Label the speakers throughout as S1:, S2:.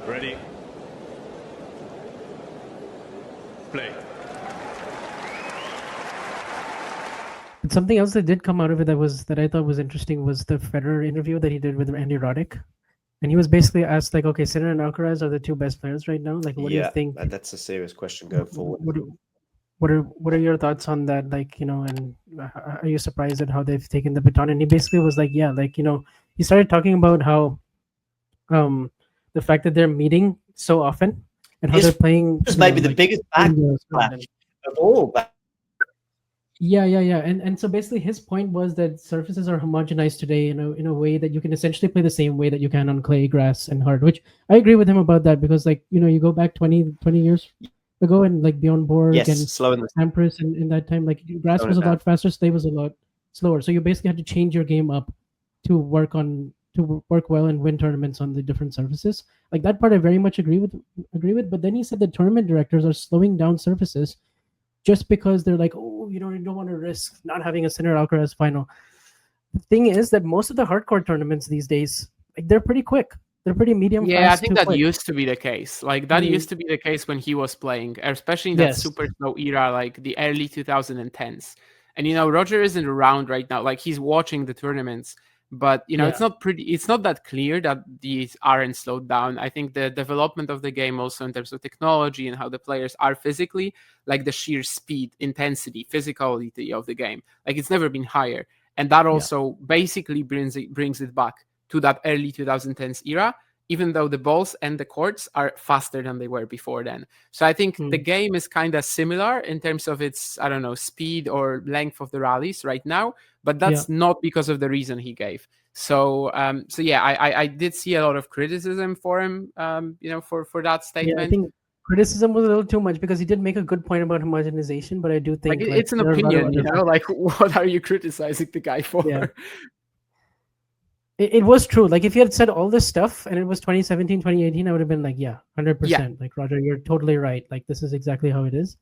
S1: Ready. Play.
S2: But something else that did come out of it that I thought was interesting was the Federer interview that he did with Andy Roddick, and he was basically asked like, okay, Sinner and Alcaraz are the two best players right now. Like, what do you think?
S3: That's a serious question going forward.
S2: What are your thoughts on that? Like, and are you surprised at how they've taken the baton? And he basically was like, yeah, like, he started talking about how the fact that they're meeting so often and how they're playing.
S3: This might be the biggest backlash of all.
S2: Yeah. And so basically his point was that surfaces are homogenized today in a way that you can essentially play the same way that you can on clay, grass, and hard, which I agree with him about that, because like, you go back 20 years ago and like Bjorn Borg and Sampras, and in that time, like grass was a lot faster, clay was a lot slower. So you basically had to change your game up to work well and win tournaments on the different surfaces. Like that part I very much agree with. But then he said that tournament directors are slowing down surfaces just because they're like, oh, you don't want to risk not having a Sinner Alcaraz final. The thing is that most of the hardcore tournaments these days, like they're pretty quick. They're pretty medium.
S4: Yeah, I think that used to be the case. Like that used to be the case when he was playing, especially in that super slow era, like the early 2010s. And Roger isn't around right now. Like he's watching the tournaments, but it's not that clear that these aren't slowed down. I think the development of the game also in terms of technology and how the players are physically, like the sheer speed, intensity, physicality of the game, like it's never been higher. And that also basically brings it back to that early 2010s era, even though the balls and the courts are faster than they were before then. So I think the game is kind of similar in terms of its, I don't know, speed or length of the rallies right now, but that's not because of the reason he gave. So, I did see a lot of criticism for him, for that statement.
S2: Yeah, I think criticism was a little too much, because he did make a good point about homogenization, but I do think
S4: it's an opinion, like what are you criticizing the guy for?
S2: Yeah. It was true. Like if you had said all this stuff and it was 2017, 2018, I would have been like, 100%. Like, Roger, you're totally right. Like this is exactly how it is.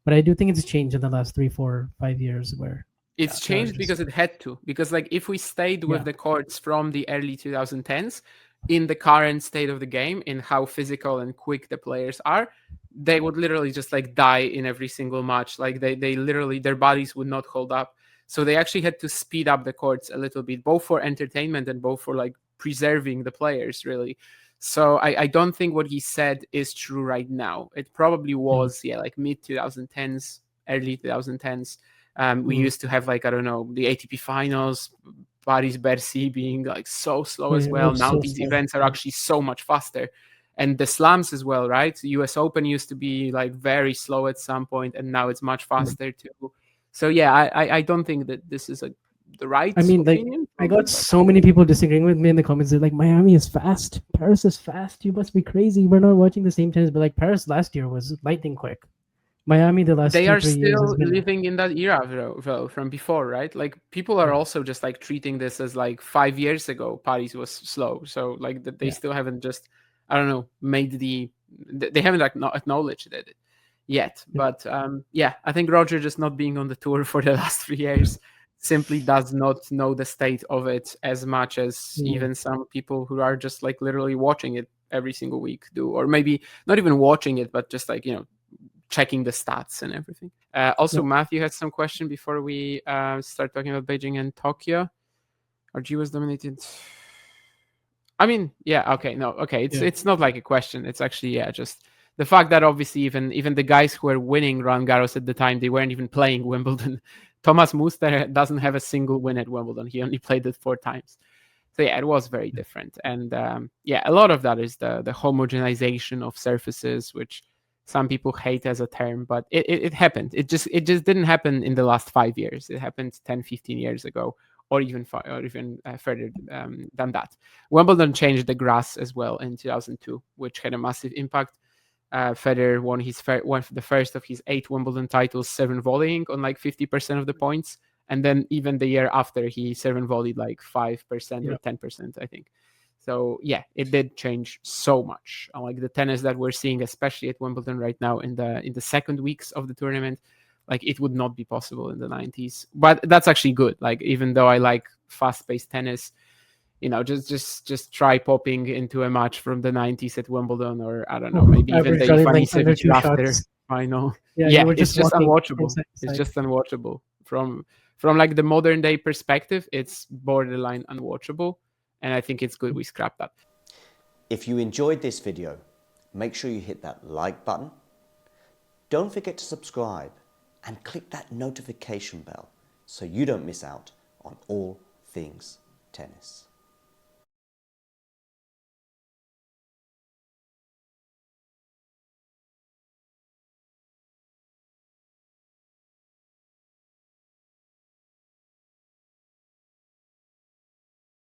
S2: But I do think it's changed in the last 3, 4, 5 years where
S4: it's changed because it had to. Because like if we stayed with the courts from the early 2010s in the current state of the game, in how physical and quick the players are, they would literally just like die in every single match. Like they literally, their bodies would not hold up. So they actually had to speed up the courts a little bit, both for entertainment and both for like preserving the players, really. So I don't think what he said is true right now. It probably was, like mid 2010s, early 2010s. We used to have like, I don't know, the ATP finals, Paris-Bercy being like so slow as well. Now these events are actually so much faster. And the slams as well, right? The US Open used to be like very slow at some point, and now it's much faster too. So I don't think that this is the right opinion.
S2: I got so many people disagreeing with me in the comments. They're like, Miami is fast, Paris is fast, you must be crazy, we're not watching the same tennis. But like Paris last year was lightning quick. Miami the last 2-3 years.
S4: They are still living in that era though, from before, right? Like people are also just like treating this as like 5 years ago Paris was slow. So like they still haven't just, I don't know, they haven't acknowledged it yet. But I think Roger just not being on the tour for the last 3 years simply does not know the state of it as much as even some people who are just like literally watching it every single week do, or maybe not even watching it, but just like, checking the stats and everything. Matthew had some question before we start talking about Beijing and Tokyo. RG was dominated. I mean, it's not like a question. It's actually just the fact that obviously even the guys who were winning Roland Garros at the time, they weren't even playing Wimbledon. Thomas Muster doesn't have a single win at Wimbledon. He only played it 4 times. So it was very different. And a lot of that is the homogenization of surfaces, which some people hate as a term, but it happened. It just didn't happen in the last 5 years. It happened 10, 15 years ago, or even further than that. Wimbledon changed the grass as well in 2002, which had a massive impact. Federer won the first of his 8 Wimbledon titles 7 volleying on like 50% of the points, and then even the year after he 7 volleyed like 5% or 10%, I think. So it did change so much. Like the tennis that we're seeing, especially at Wimbledon right now in the second weeks of the tournament, like it would not be possible in the 90s. But that's actually good. Like even though I like fast-paced tennis, you know, just try popping into a match from the 90s at Wimbledon, or I don't know, maybe even the Ivanisevic after final.
S2: Yeah,
S4: it's just unwatchable. It's just unwatchable. From like the modern day perspective, it's borderline unwatchable, and I think it's good we scrap that.
S3: If you enjoyed this video, make sure you hit that like button. Don't forget to subscribe and click that notification bell so you don't miss out on all things tennis.